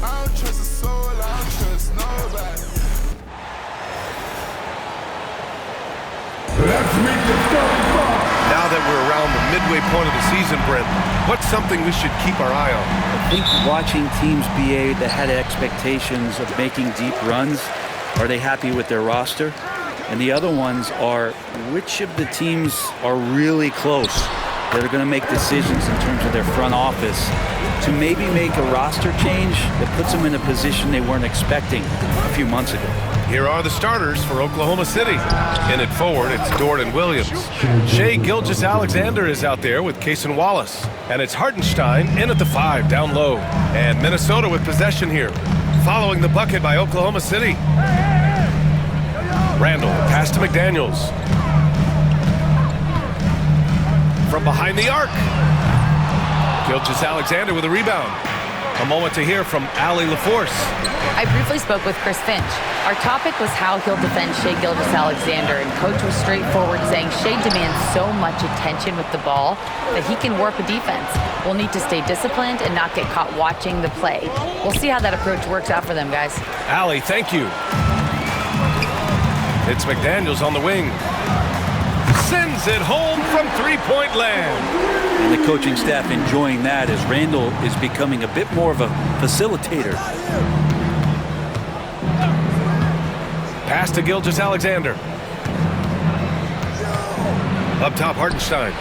I don't trust a soul, I don't trust nobody. Let's meet the starting five. Now that we're around the midway point of the season, Brent, what's something we should keep our eye on? I think watching teams, BA, that had expectations of making deep runs, are they happy with their roster? And the other ones are, which of the teams are really close that are going to make decisions in terms of their front office to maybe make a roster change that puts them in a position they weren't expecting a few months ago. Here are the starters for Oklahoma City. In it forward, it's Dort and Williams. Shai Gilgeous-Alexander is out there with Cason Wallace. And it's Hartenstein in at the 5 down low. And Minnesota with possession here. Following the bucket by Oklahoma City. Randall, pass to McDaniels. From behind the arc. Gilgeous-Alexander with a rebound. A moment to hear from Allie LaForce. I briefly spoke with Chris Finch. Our topic was how he'll defend Shai Gilgeous-Alexander, and Coach was straightforward, saying Shai demands so much attention with the ball that he can warp a defense. We'll need to stay disciplined and not get caught watching the play. We'll see how that approach works out for them, guys. Allie, thank you. It's McDaniels on the wing. Sends it home from three-point land. And the coaching staff enjoying that as Randall is becoming a bit more of a facilitator. Pass to Gilgeous-Alexander. Up top, Hartenstein.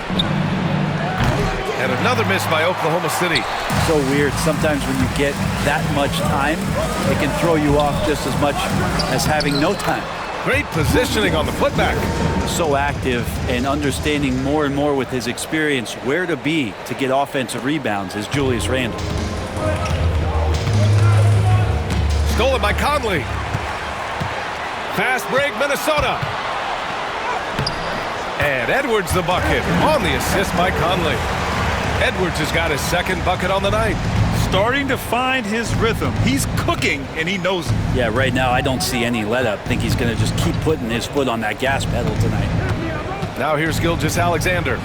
And another miss by Oklahoma City. So weird. Sometimes when you get that much time, it can throw you off just as much as having no time. Great positioning on the putback. So active and understanding more and more with his experience where to be to get offensive rebounds is Julius Randle. Stolen by Conley. Fast break, Minnesota. And Edwards the bucket on the assist by Conley. Edwards has got his second bucket on the night. Starting to find his rhythm. He's cooking, and he knows it. Yeah, right now I don't see any let up. I think he's going to just keep putting his foot on that gas pedal tonight. Now here's Gilgeous-Alexander.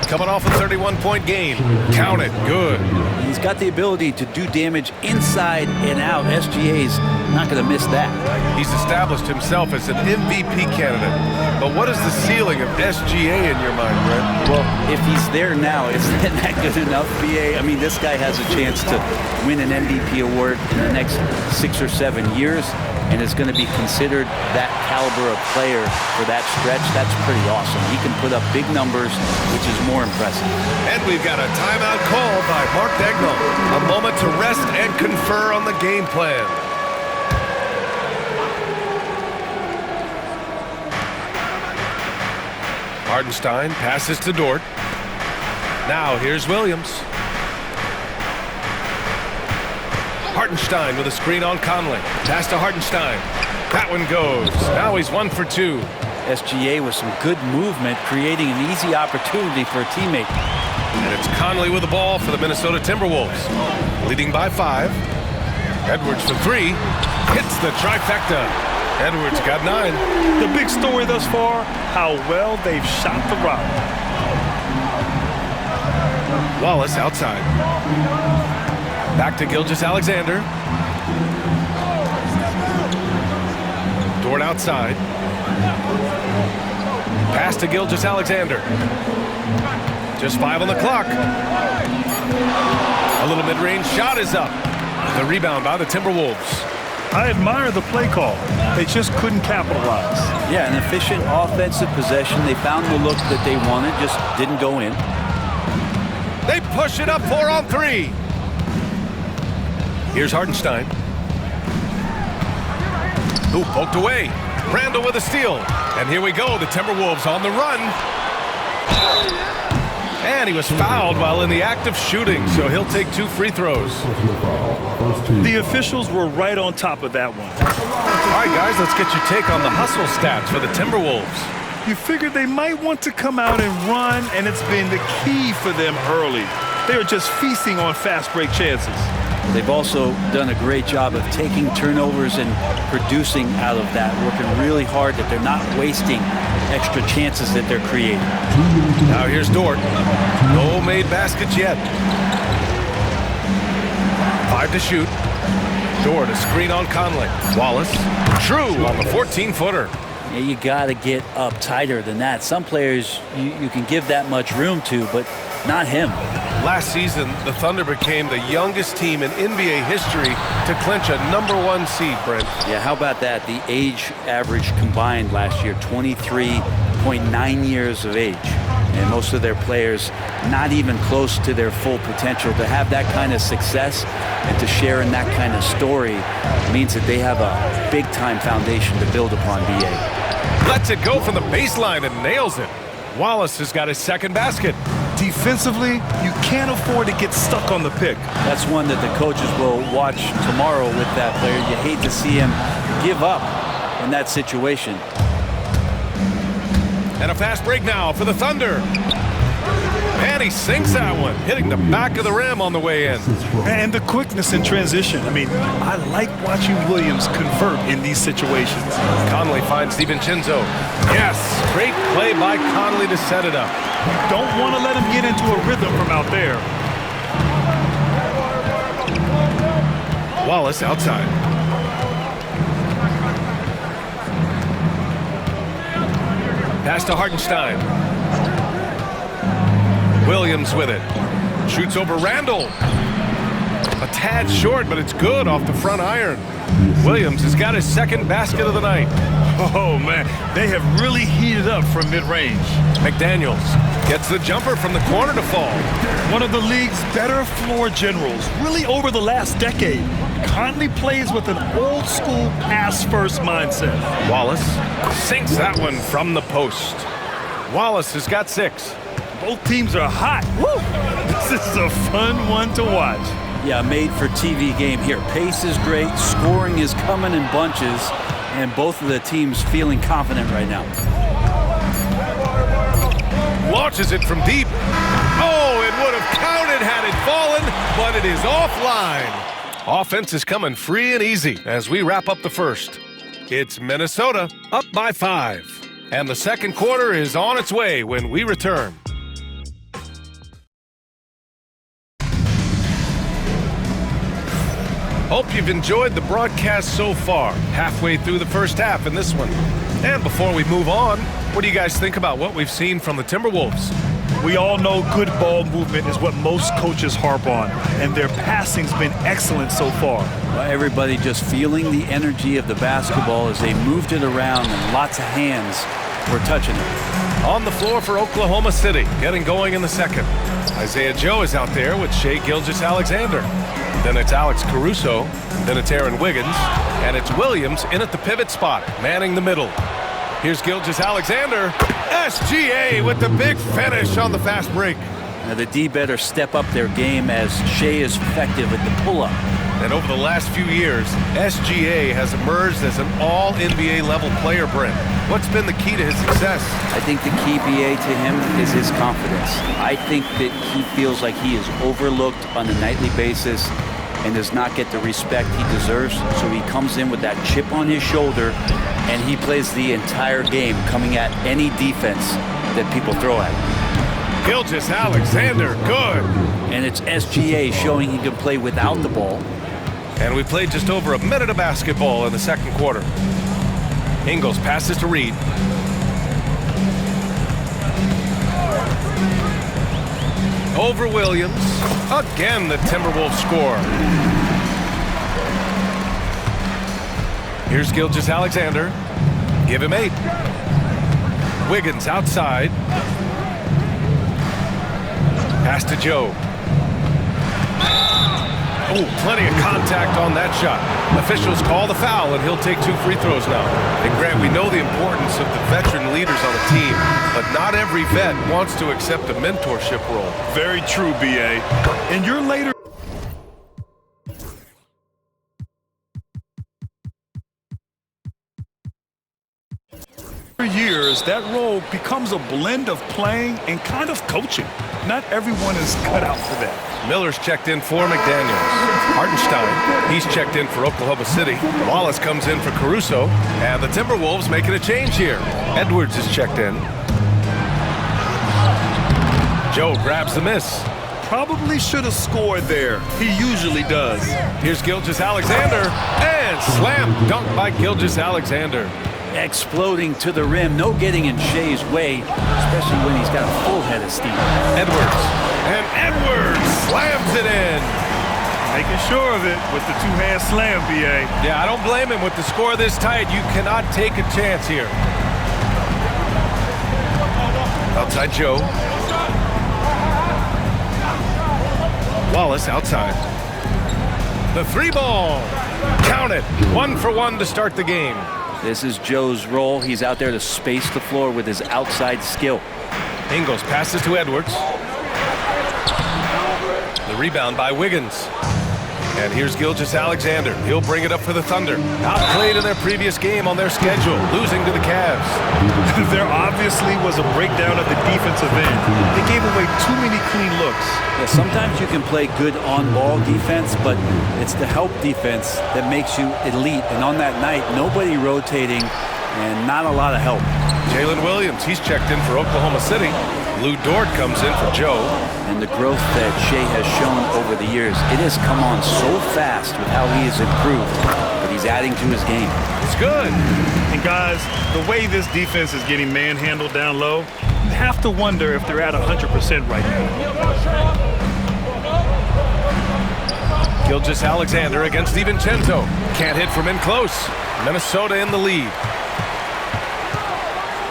Coming off a 31-point game. Count it. Good. He's got the ability to do damage inside and out. SGA's not going to miss that. He's established himself as an MVP candidate. But what is the ceiling of SGA in your mind, Brent? Well, if he's there now, isn't that good enough, BA? I mean, this guy has a chance to win an MVP award in the next 6 or 7 years, and is going to be considered that caliber of player for that stretch. That's pretty awesome. He can put up big numbers, which is more impressive. And we've got a timeout call by Mark Daigneault. A moment to rest and confer on the game plan. Hartenstein passes to Dort. Now here's Williams. Hartenstein with a screen on Conley. Pass to Hartenstein. That one goes. Now he's 1 for 2. SGA with some good movement, creating an easy opportunity for a teammate. And it's Conley with the ball for the Minnesota Timberwolves. Leading by 5. Edwards for 3. Hits the trifecta. Edwards got 9. The big story thus far, how well they've shot the rock. Wallace outside. Back to Gilgeous-Alexander. Dort outside. Pass to Gilgeous-Alexander. Just 5 on the clock. A little mid-range shot is up. The rebound by the Timberwolves. I admire the play call. They just couldn't capitalize. Yeah, an efficient offensive possession. They found the look that they wanted, just didn't go in. They push it up 4 on 3. Here's Hartenstein. Who poked away. Randall with a steal. And here we go, the Timberwolves on the run. And he was fouled while in the act of shooting, so he'll take 2 free throws. The officials were right on top of that one. All right, guys, let's get your take on the hustle stats for the Timberwolves. You figured they might want to come out and run, and it's been the key for them early. They are just feasting on fast break chances. They've also done a great job of taking turnovers and producing out of that, working really hard that they're not wasting extra chances that they're creating. Now here's Dort. No made baskets yet. 5 to shoot. Dort a screen on Conley. Wallace, True on the 14-footer. Yeah, you got to get up tighter than that. Some players you can give that much room to, but not him. Last season, the Thunder became the youngest team in NBA history to clinch a #1 seed, Brent. Yeah, how about that? The age average combined last year, 23.9 years of age. And most of their players not even close to their full potential. To have that kind of success and to share in that kind of story means that they have a big-time foundation to build upon, B.A. Lets it go from the baseline and nails it. Wallace has got his second basket. Defensively, you can't afford to get stuck on the pick. That's one that the coaches will watch tomorrow with that player. You hate to see him give up in that situation. And a fast break now for the Thunder. And he sinks that one, hitting the back of the rim on the way in. And the quickness in transition. I mean, I like watching Williams convert in these situations. Conley finds DiVincenzo. Yes, great play by Conley to set it up. You don't want to let him get into a rhythm from out there. Wallace outside. Pass to Hartenstein. Williams with it. Shoots over Randall. A tad short, but it's good off the front iron. Williams has got his second basket of the night. Oh, man, they have really heated up from mid-range. McDaniels gets the jumper from the corner to fall. One of the league's better floor generals, really over the last decade. Conley plays with an old-school pass-first mindset. Wallace sinks that one from the post. Wallace has got 6. Both teams are hot. Woo! This is a fun one to watch. Yeah, made-for-TV game here. Pace is great, scoring is coming in bunches, and both of the teams feeling confident right now. Launches it from deep. Oh, it would have counted had it fallen, but it is offline. Offense is coming free and easy as we wrap up the first. It's Minnesota up by 5. And the second quarter is on its way when we return. Hope you've enjoyed the broadcast so far. Halfway through the first half in this one. And before we move on, what do you guys think about what we've seen from the Timberwolves? We all know good ball movement is what most coaches harp on, and their passing's been excellent so far. Well, everybody just feeling the energy of the basketball as they moved it around, and lots of hands were touching it. On the floor for Oklahoma City, getting going in the second. Isaiah Joe is out there with Shai Gilgeous-Alexander. Then it's Alex Caruso, then it's Aaron Wiggins, and it's Williams in at the pivot spot, manning the middle. Here's Gilgeous-Alexander. SGA with the big finish on the fast break. Now the D better step up their game as Shai is effective at the pull-up. And over the last few years, SGA has emerged as an all-NBA level player, Brent. What's been the key to his success? I think the key, BA, to him is his confidence. I think that he feels like he is overlooked on a nightly basis and does not get the respect he deserves. So he comes in with that chip on his shoulder and he plays the entire game, coming at any defense that people throw at him. Gilgeous-Alexander, good. And it's SGA showing he can play without the ball. And we played just over a minute of basketball in the second quarter. Ingles passes to Reed. Over Williams. Again, the Timberwolves score. Here's Gilgeous-Alexander. Give him 8. Wiggins outside. Pass to Joe. Oh, plenty of contact on that shot. Officials call the foul, and he'll take 2 free throws now. And Grant, we know the importance of the veteran leaders on a team, but not every vet wants to accept a mentorship role. Very true, B.A. In your later years, that role becomes a blend of playing and kind of coaching. Not everyone is cut out for that. Miller's checked in for McDaniels. Hartenstein, he's checked in for Oklahoma City. Wallace comes in for Caruso. And the Timberwolves making a change here. Edwards is checked in. Joe grabs the miss. Probably should have scored there. He usually does. Here's Gilgeous-Alexander, and slam dunk by Gilgeous-Alexander. Exploding to the rim, no getting in Shea's way, especially when he's got a full head of steam. Edwards, and Edwards slams it in. Making sure of it with the two-hand slam, B.A. Yeah, I don't blame him. With the score this tight, you cannot take a chance here. Outside Joe. Wallace outside. The three ball. Count it. 1 for 1 to start the game. This is Joe's role. He's out there to space the floor with his outside skill. Ingles passes to Edwards. The rebound by Wiggins. And here's Gilgeous-Alexander. He'll bring it up for the Thunder. Outplayed in their previous game on their schedule, losing to the Cavs. There obviously was a breakdown at the defensive end. They gave away too many clean looks. Yeah, sometimes you can play good on-ball defense, but it's the help defense that makes you elite. And on that night, nobody rotating and not a lot of help. Jalen Williams, he's checked in for Oklahoma City. Lou Dort comes in for Joe. And the growth that Shea has shown over the years, it has come on so fast with how he has improved, but he's adding to his game. It's good. And guys, the way this defense is getting manhandled down low, you have to wonder if they're at 100% right now. Gilgeous-Alexander against DiVincenzo. Can't hit from in close. Minnesota in the lead.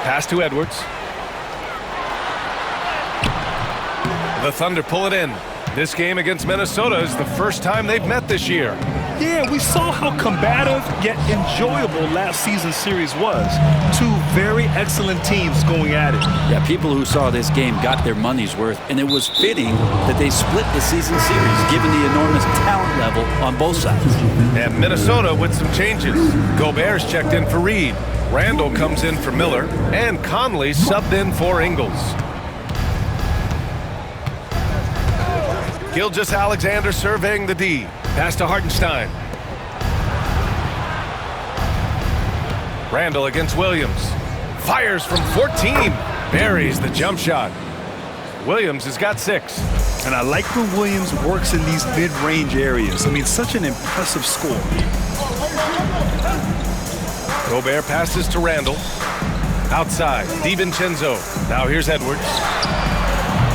Pass to Edwards. The Thunder pull it in. This game against Minnesota is the first time they've met this year. Yeah, we saw how combative yet enjoyable last season's series was. Two very excellent teams going at it. Yeah, people who saw this game got their money's worth, and it was fitting that they split the season series, given the enormous talent level on both sides. And Minnesota with some changes. Gobert's checked in for Reed. Randall comes in for Miller, and Conley subbed in for Ingles. Gilgeous-Alexander surveying the D. Pass to Hartenstein. Randall against Williams. Fires from 14. Buries the jump shot. Williams has got 6. And I like when Williams works in these mid-range areas. I mean, such an impressive score. Gobert passes to Randall. Outside, DiVincenzo. Now here's Edwards.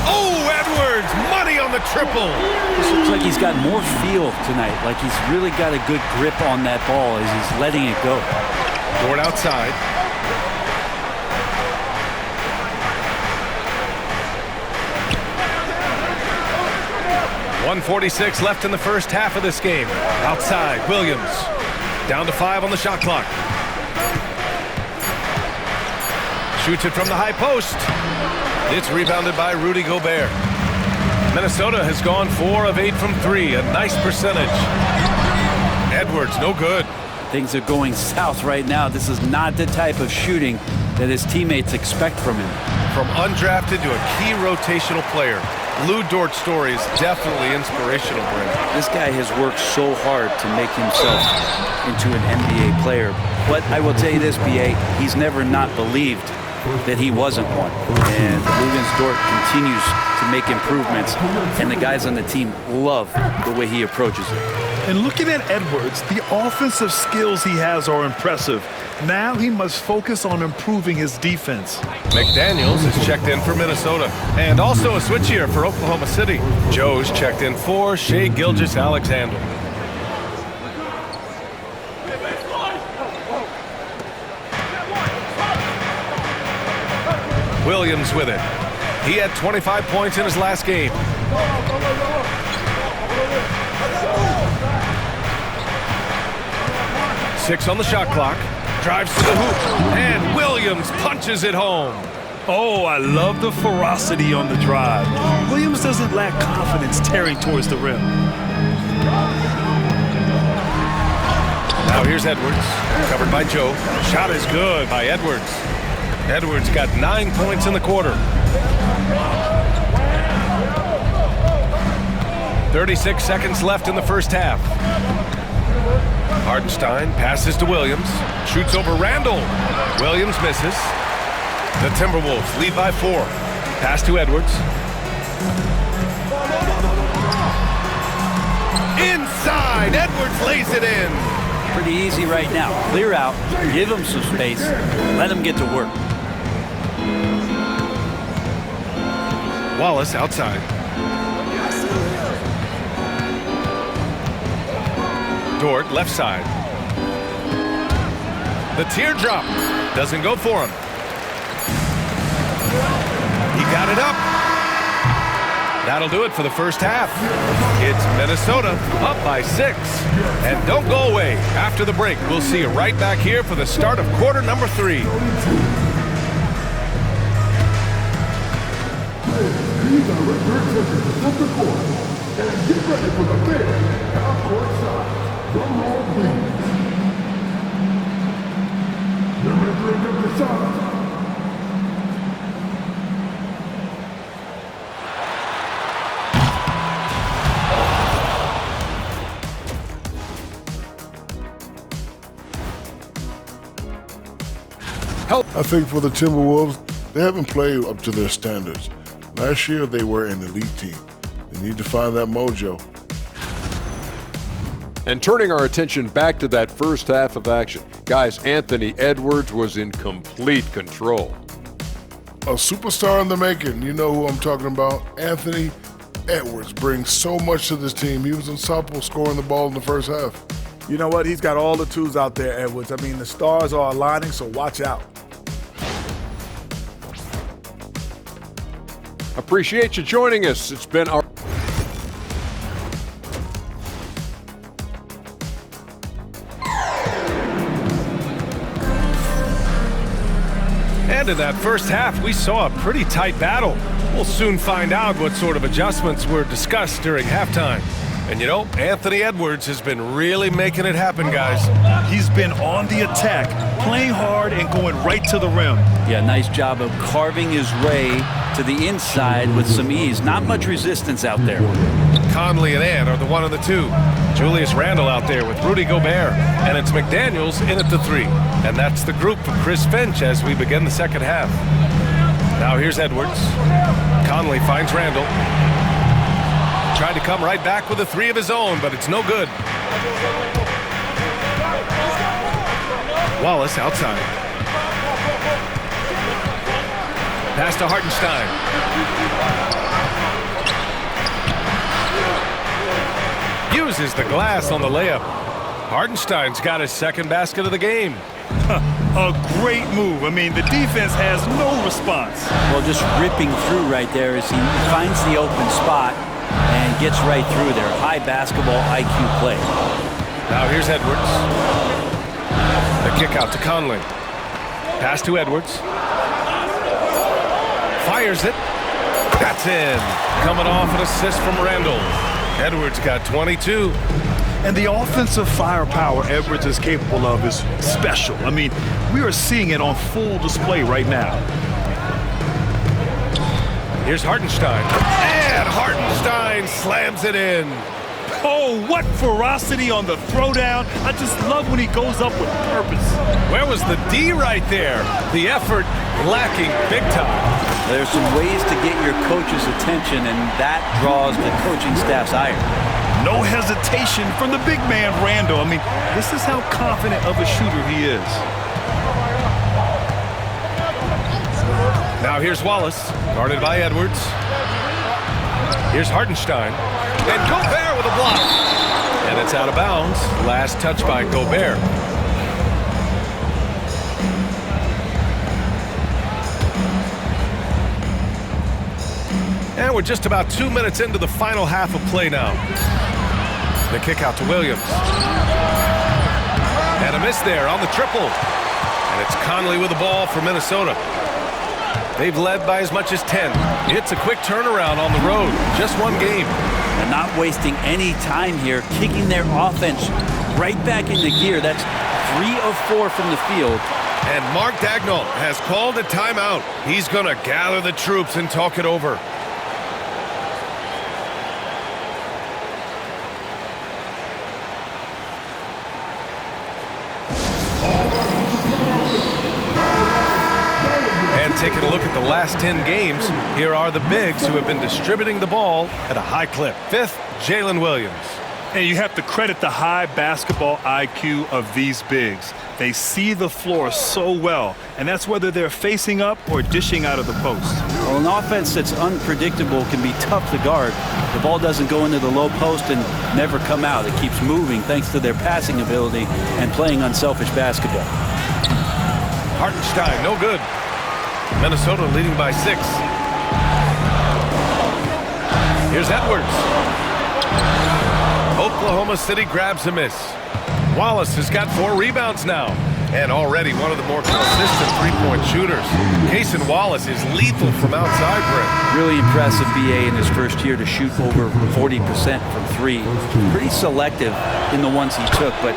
Oh, Edwards! Money on the triple! This looks like he's got more feel tonight, like he's really got a good grip on that ball as he's letting it go. Dort outside. .146 left in the first half of this game. Outside, Williams. Down to 5 on the shot clock. Shoots it from the high post. It's rebounded by Rudy Gobert. Minnesota has gone 4 of 8 from 3, a nice percentage. Edwards, no good. Things are going south right now. This is not the type of shooting that his teammates expect from him. From undrafted to a key rotational player, Lou Dort's story is definitely inspirational, Brent. This guy has worked so hard to make himself into an NBA player. But I will tell you this, B.A., he's never not believed that he wasn't one. And Luguentz Dort continues to make improvements, and the guys on the team love the way he approaches it. And looking at Edwards, the offensive skills he has are impressive. Now he must focus on improving his defense. McDaniels is checked in for Minnesota. And also a switch here for Oklahoma City. Joe's checked in for Shai Gilgeous-Alexander. Williams with it. He had 25 points in his last game. Six on the shot clock. Drives to the hoop. And Williams punches it home. Oh, I love the ferocity on the drive. Williams doesn't lack confidence tearing towards the rim. Now here's Edwards. Covered by Joe. Shot is good by Edwards. Edwards got 9 points in the quarter. 36 seconds left in the first half. Hartenstein passes to Williams. Shoots over Randall. Williams misses. The Timberwolves lead by 4. Pass to Edwards. Inside, Edwards lays it in. Pretty easy right now. Clear out, give him some space, let him get to work. Wallace outside. Dort left side. The teardrop doesn't go for him. He got it up. That'll do it for the first half. It's Minnesota up by 6. And don't go away. After the break, we'll see you right back here for the start of quarter number 3. These are return tickets at the court. And get ready for the big half-court shot. Drum roll, please. The rendering of the shot. I think for the Timberwolves, they haven't played up to their standards. Last year, they were an elite team. They need to find that mojo. And turning our attention back to that first half of action, guys, Anthony Edwards was in complete control. A superstar in the making. You know who I'm talking about. Anthony Edwards brings so much to this team. He was unstoppable scoring the ball in the first half. You know what? He's got all the tools out there, Edwards. I mean, the stars are aligning, so watch out. Appreciate you joining us. It's been our And in that first half, we saw a pretty tight battle. We'll soon find out what sort of adjustments were discussed during halftime. And you know, Anthony Edwards has been really making it happen, guys. He's been on the attack, playing hard and going right to the rim. Yeah, nice job of carving his way to the inside with some ease. Not much resistance out there. Conley and Ant are the 1 and the 2. Julius Randle out there with Rudy Gobert. And it's McDaniels in at the 3. And that's the group for Chris Finch as we begin the second half. Now here's Edwards. Conley finds Randle. Tried to come right back with a 3 of his own, but it's no good. Wallace outside. Pass to Hartenstein. Uses the glass on the layup. Hartenstein's got his second basket of the game. A great move. I mean, the defense has no response. Well, just ripping through right there as he finds the open spot and gets right through there. High basketball IQ play. Now here's Edwards. The kick out to Conley. Pass to Edwards. Fires it. That's in. Coming off an assist from Randle. Edwards got 22. And the offensive firepower Edwards is capable of is special. I mean, we are seeing it on full display right now. Here's Hartenstein. And Hartenstein slams it in. Oh, what ferocity on the throwdown. I just love when he goes up with purpose. Where was the D right there? The effort lacking big time. There's some ways to get your coach's attention, and that draws the coaching staff's ire. No hesitation from the big man, Randle. I mean, this is how confident of a shooter he is. Now here's Wallace, guarded by Edwards. Here's Hartenstein. And Gobert with a block. And it's out of bounds. Last touch by Gobert. And we're just about 2 minutes into the final half of play now. The kick out to Williams. And a miss there on the triple. And it's Conley with the ball for Minnesota. They've led by as much as 10. It's a quick turnaround on the road. Just one game. And not wasting any time here, kicking their offense right back into gear. That's 3 of 4 from the field. And Mark Daigneault has called a timeout. He's going to gather the troops and talk it over. And taking a look at the last 10 games, here are the bigs who have been distributing the ball at a high clip. Fifth, Jalen Williams. And you have to credit the high basketball IQ of these bigs. They see the floor so well, and that's whether they're facing up or dishing out of the post. Well, an offense that's unpredictable can be tough to guard. The ball doesn't go into the low post and never come out. It keeps moving thanks to their passing ability and playing unselfish basketball. Hartenstein, no good. Minnesota leading by 6. Here's Edwards. Oklahoma City grabs a miss. Wallace has got 4 rebounds now, and already one of the more consistent three-point shooters. Cason Wallace is lethal from outside rim. Really impressive BA in his first year to shoot over 40% from 3. Pretty selective in the ones he took, but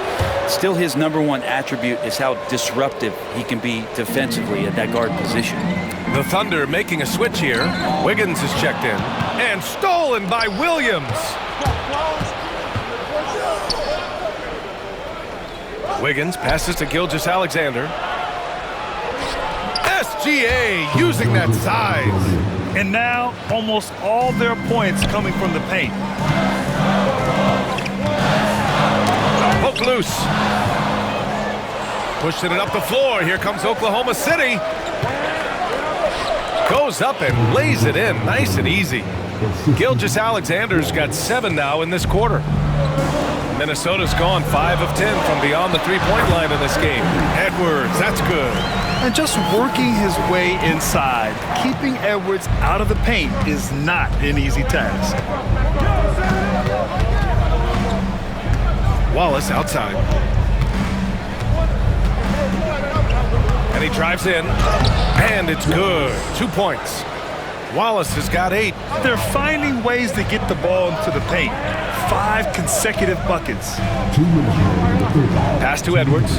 still his #1 attribute is how disruptive he can be defensively at that guard position. The Thunder making a switch here. Wiggins is checked in, and stolen by Williams. Wiggins passes to Gilgeous-Alexander. SGA using that size. And now almost all their points coming from the paint. Poke loose. Pushing it up the floor. Here comes Oklahoma City. Goes up and lays it in. Nice and easy. Gilgeous-Alexander's got 7 now in this quarter. Minnesota's gone 5 of 10 from beyond the three-point line in this game. Edwards, that's good. And just working his way inside, keeping Edwards out of the paint is not an easy task. Wallace outside. And he drives in, and it's good. 2 points. Wallace has got 8. They're finding ways to get the ball into the paint. 5 consecutive buckets. Pass to Edwards.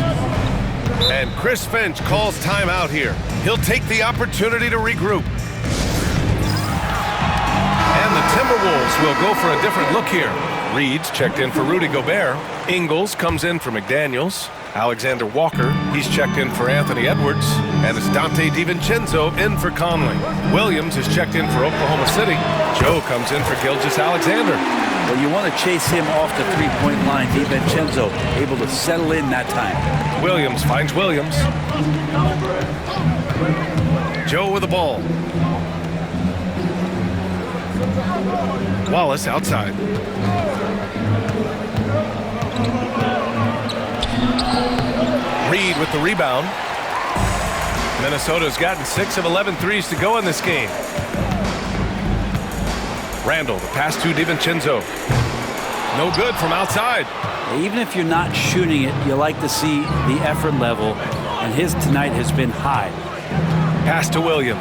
And Chris Finch calls timeout here. He'll take the opportunity to regroup. And the Timberwolves will go for a different look here. Reed's checked in for Rudy Gobert. Ingles comes in for McDaniels. Alexander Walker, he's checked in for Anthony Edwards. And it's Dante DiVincenzo in for Conley. Williams is checked in for Oklahoma City. Joe comes in for Gilgeous-Alexander. Well, you want to chase him off the three-point line. DiVincenzo able to settle in that time. Williams finds Williams. Joe with the ball. Wallace outside. Reed with the rebound. Minnesota's gotten 6 of 11 threes to go in this game. Randall, the pass to DiVincenzo. No good from outside. Even if you're not shooting it, you like to see the effort level, and his tonight has been high. Pass to Williams.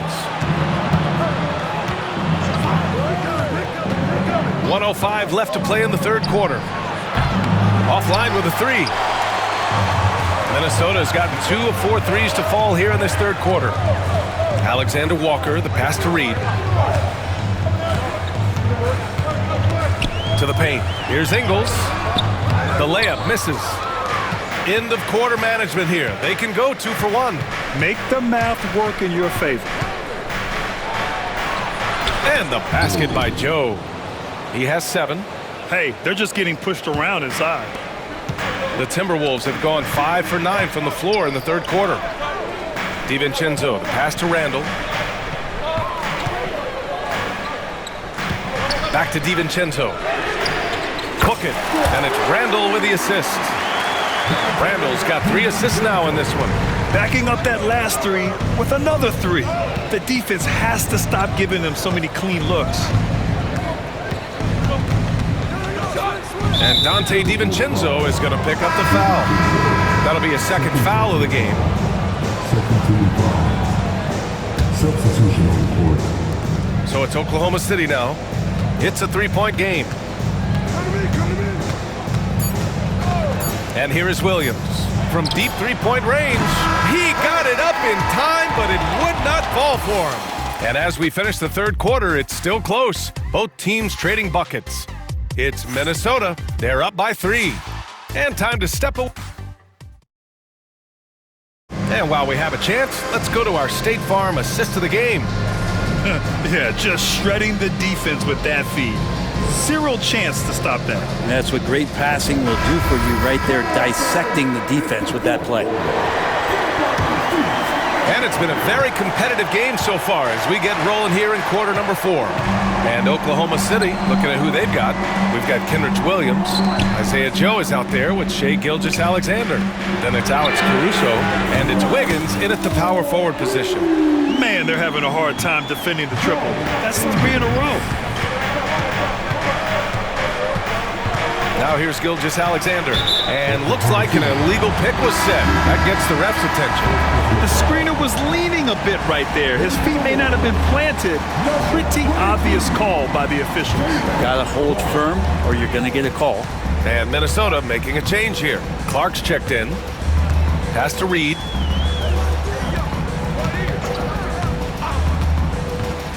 1:05 left to play in the third quarter. Offline with a 3. Minnesota's gotten 2 of 4 threes to fall here in this third quarter. Alexander Walker, the pass to Reed. To the paint. Here's Ingles. The layup misses. End of quarter management here. They can go 2 for 1. Make the math work in your favor. And the basket by Joe. He has 7. Hey, they're just getting pushed around inside. The Timberwolves have gone 5 for 9 from the floor in the third quarter. DiVincenzo, the pass to Randall. Back to DiVincenzo. Cook it, and it's Randall with the assist. Randall's got 3 assists now in this one. Backing up that last 3 with another 3. The defense has to stop giving them so many clean looks. And Dante DiVincenzo is going to pick up the foul. That'll be a second foul of the game. Second team foul. Substitution on the court. So it's Oklahoma City now. It's a 3-point game. And here is Williams. From deep 3-point range, he got it up in time, but it would not fall for him. And as we finish the third quarter, it's still close. Both teams trading buckets. It's Minnesota. They're up by 3. And time to step away. And while we have a chance, let's go to our State Farm assist of the game. Yeah, just shredding the defense with that feed. Zero chance to stop that. And that's what great passing will do for you right there, dissecting the defense with that play. And it's been a very competitive game so far as we get rolling here in quarter number 4. And Oklahoma City, looking at who they've got, we've got Kenrich Williams. Isaiah Joe is out there with Shai Gilgeous-Alexander. Then it's Alex Caruso, and it's Wiggins in at the power forward position. Man, they're having a hard time defending the triple. That's 3 in a row. Now here's Gilgeous-Alexander, and looks like an illegal pick was set. That gets the ref's attention. The screener was leaning a bit right there. His feet may not have been planted. Pretty obvious call by the officials. Gotta hold firm or you're gonna get a call. And Minnesota making a change here. Clark's checked in. Pass to Reed.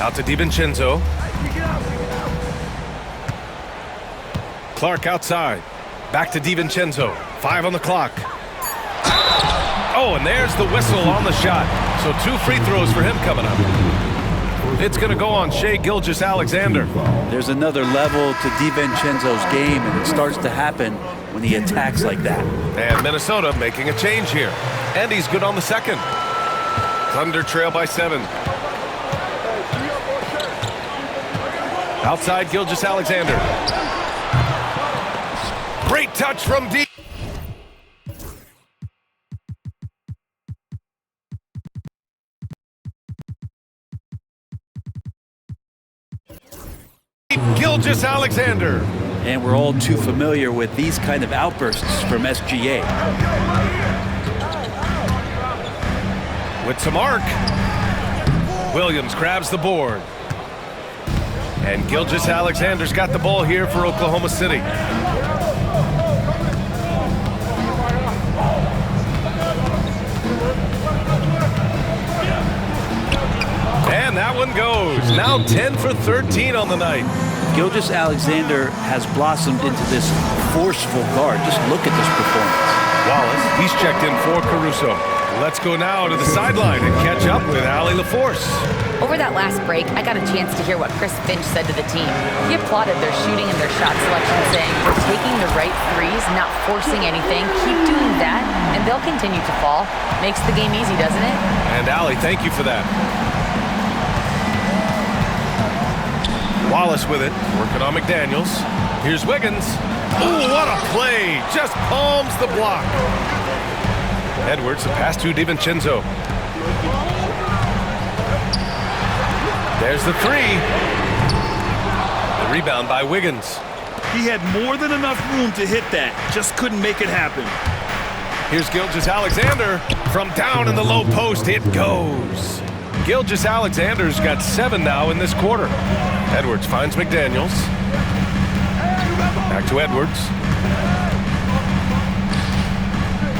Out to DiVincenzo. Clark outside. Back to DiVincenzo. 5 on the clock. Oh, and there's the whistle on the shot. So 2 free throws for him coming up. It's going to go on Shai Gilgeous-Alexander. There's another level to DiVincenzo's game, and it starts to happen when he attacks like that. And Minnesota making a change here. And he's good on the second. Thunder trail by 7. Outside Gilgeous-Alexander. Great touch from deep. Gilgeous-Alexander. And we're all too familiar with these kind of outbursts from SGA. With some arc. Williams grabs the board. And Gilgeous-Alexander's got the ball here for Oklahoma City. And that one goes. Now 10 for 13 on the night. Gilgeous-Alexander has blossomed into this forceful guard. Just look at this performance. Wallace, he's checked in for Caruso. Let's go now to the sideline and catch up with Allie LaForce. Over that last break, I got a chance to hear what Chris Finch said to the team. He applauded their shooting and their shot selection, saying, "We're taking the right threes, not forcing anything. Keep doing that, and they'll continue to fall. Makes the game easy, doesn't it?" And Allie, thank you for that. Wallace with it, working on McDaniels. Here's Wiggins. Ooh, what a play! Just palms the block. Edwards, the pass to DiVincenzo. There's the 3. The rebound by Wiggins. He had more than enough room to hit that. Just couldn't make it happen. Here's Gilgeous-Alexander. From down in the low post, it goes. Gilgeous-Alexander's got 7 now in this quarter. Edwards finds McDaniels. Back to Edwards.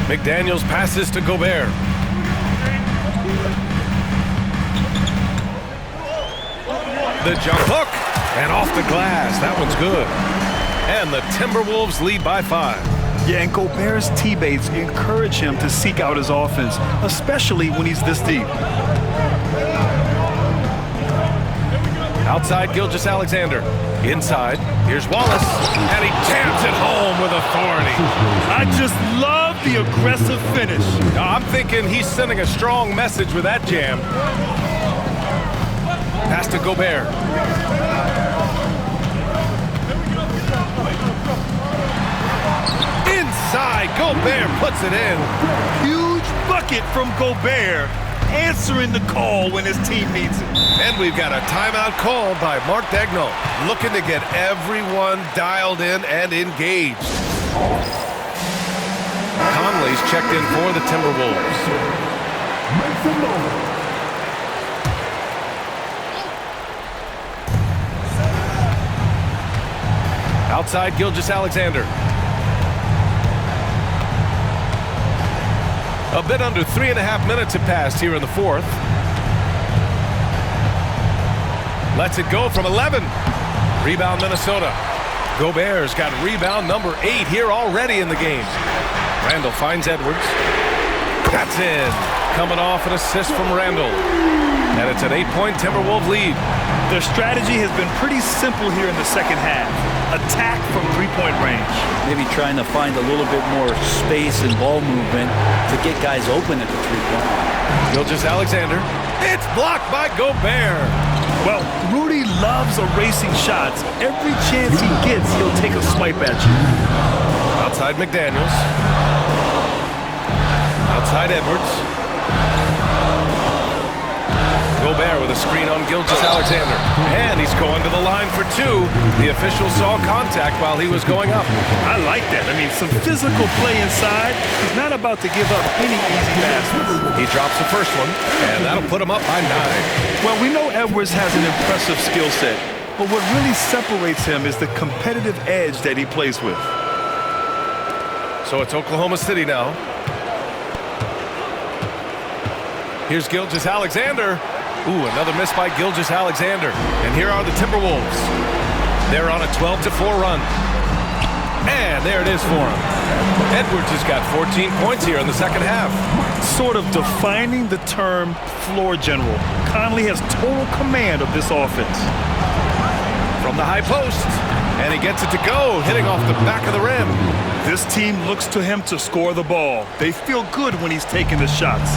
McDaniels passes to Gobert. The jump hook, and off the glass. That one's good. And the Timberwolves lead by 5. Yeah, and Gobert's teammates encourage him to seek out his offense, especially when he's this deep. Outside Gilgeous-Alexander. Inside, here's Wallace, and he jams it home with authority. I just love the aggressive finish. I'm thinking he's sending a strong message with that jam. Pass to Gobert. Inside, Gobert puts it in. Huge bucket from Gobert, answering the call when his team needs it. And we've got a timeout called by Mark Daigneault, looking to get everyone dialed in and engaged. Conley's checked in for the Timberwolves. Outside Gilgeous-Alexander. A bit under 3.5 minutes have passed here in the 4th. Lets it go from 11. Rebound Minnesota. Gobert's got rebound number 8 here already in the game. Randall finds Edwards. That's in. Coming off an assist from Randall. And it's an 8-point Timberwolves lead. Their strategy has been pretty simple here in the second half. Attack from three-point range. Maybe trying to find a little bit more space and ball movement to get guys open at the three-point line. Gilgeous-Alexander. It's blocked by Gobert. Well, Rudy loves erasing shots. Every chance he gets, he'll take a swipe at you. Outside McDaniels. Outside Edwards. Gobert with a screen on Gilgeous-Alexander. And he's going to the line for two. The official saw contact while he was going up. I like that. I mean, some physical play inside. He's not about to give up any easy passes. He drops the first one, and that'll put him up by 9. Well, we know Edwards has an impressive skill set, but what really separates him is the competitive edge that he plays with. So it's Oklahoma City now. Here's Gilgeous-Alexander. Ooh, another miss by Gilgeous-Alexander. And here are the Timberwolves. They're on a 12-4 run. And there it is for him. Edwards has got 14 points here in the second half. Sort of defining the term floor general. Conley has total command of this offense. From the high post. And he gets it to go, hitting off the back of the rim. This team looks to him to score the ball. They feel good when he's taking the shots.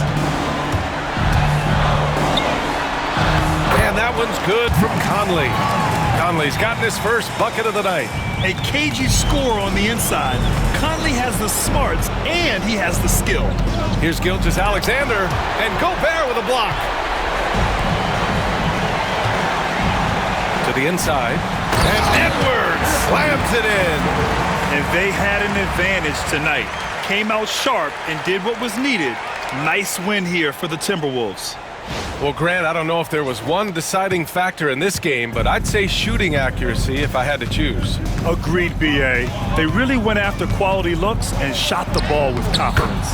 And that one's good from Conley. Conley's gotten his first bucket of the night. A cagey score on the inside. Conley has the smarts and he has the skill. Here's Gilgeous-Alexander and Gobert with a block. To the inside. And Edwards slams it in. And they had an advantage tonight. Came out sharp and did what was needed. Nice win here for the Timberwolves. Well, Grant, I don't know if there was one deciding factor in this game, but I'd say shooting accuracy if I had to choose. Agreed, B.A. They really went after quality looks and shot the ball with confidence.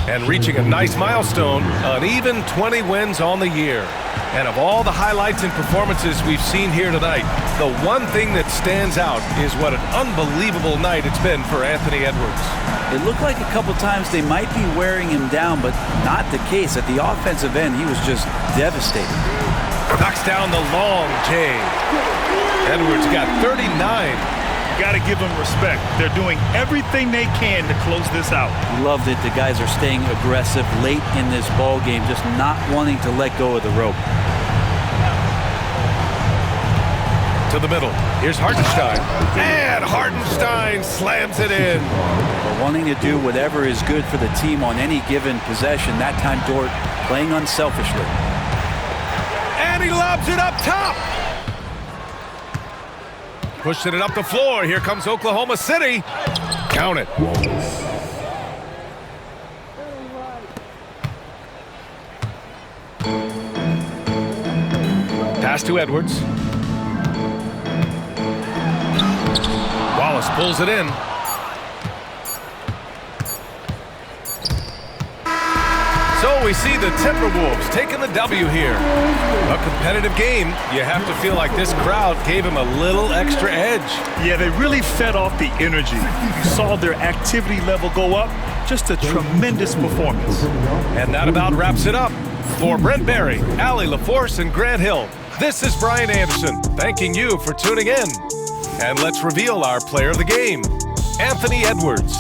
And reaching a nice milestone, an even 20 wins on the year. And of all the highlights and performances we've seen here tonight, the one thing that stands out is what an unbelievable night it's been for Anthony Edwards. It looked like a couple times they might be wearing him down, but not the case. At the offensive end, he was just devastating. Knocks down the long J. Edwards got 39. Got to give them respect. They're doing everything they can to close this out. Love that the guys are staying aggressive late in this ball game, just not wanting to let go of the rope. To the middle. Here's Hartenstein. And Hartenstein slams it in. Wanting to do whatever is good for the team on any given possession. That time, Dort playing unselfishly. And he lobs it up top. Pushing it up the floor. Here comes Oklahoma City. Count it. Pass to Edwards. Wallace pulls it in. So we see the Timberwolves taking the W here. A competitive game. You have to feel like this crowd gave him a little extra edge. Yeah, they really fed off the energy. You saw their activity level go up. Just a tremendous performance. And that about wraps it up. For Brent Barry, Allie LaForce, and Grant Hill, this is Brian Anderson thanking you for tuning in. And let's reveal our player of the game, Anthony Edwards.